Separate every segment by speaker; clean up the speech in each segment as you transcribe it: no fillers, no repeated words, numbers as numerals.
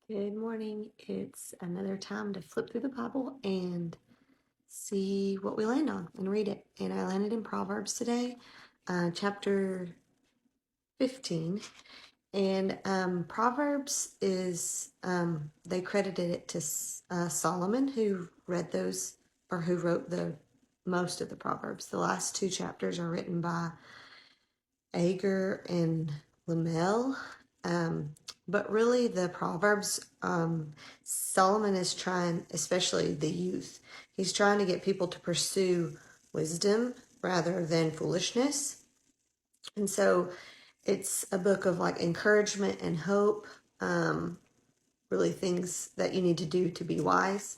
Speaker 1: Good morning. It's another time to flip through the Bible and see what we land on and read it. And I landed in Proverbs today, chapter 15. And Proverbs is, they credited it to Solomon, who read those or who wrote the most of the Proverbs. The last two chapters are written by Agur and Lamel. But really, the Proverbs, Solomon is trying, especially the youth, he's trying to get people to pursue wisdom rather than foolishness. And so it's a book of like encouragement and hope, really things that you need to do to be wise.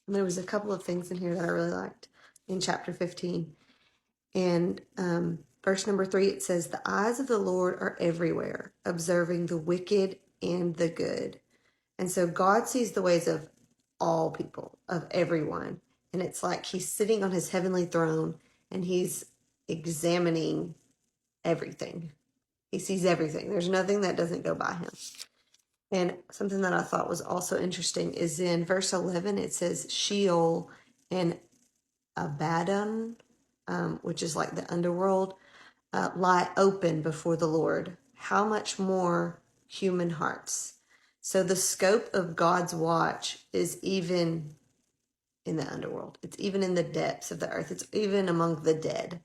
Speaker 1: And there was a couple of things in here that I really liked in chapter 15. And verse number 3, it says, "The eyes of the Lord are everywhere, observing the wicked and the good." And so God sees the ways of all people, of everyone. And it's like he's sitting on his heavenly throne and he's examining everything. He sees everything. There's nothing that doesn't go by him. And something that I thought was also interesting is in verse 11, it says Sheol and Abaddon, which is like the underworld, lie open before the Lord. How much more human hearts? So the scope of God's watch is even in the underworld. It's even in the depths of the earth. It's even among the dead,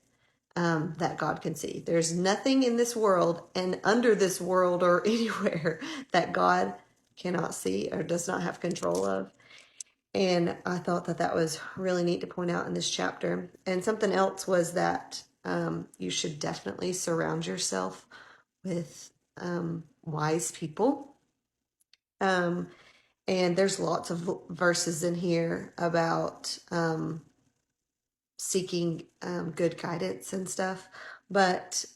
Speaker 1: that God can see. There's nothing in this world and under this world or anywhere that God cannot see or does not have control of. And I thought that that was really neat to point out in this chapter. And something else was that you should definitely surround yourself with wise people. And there's lots of verses in here about seeking good guidance and stuff. But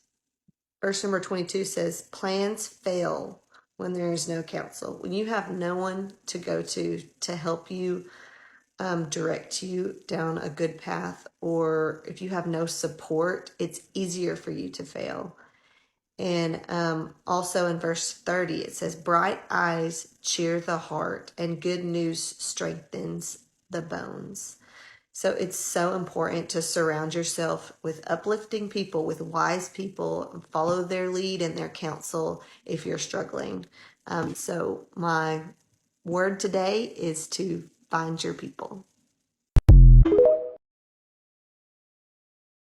Speaker 1: verse number 22 says, "Plans fail when there is no counsel." When you have no one to go to help you direct you down a good path, or if you have no support, it's easier for you to fail. And also in verse 30, it says, "Bright eyes cheer the heart, and good news strengthens the bones." So it's so important to surround yourself with uplifting people, with wise people, follow their lead and their counsel if you're struggling. So my word today is to find your people.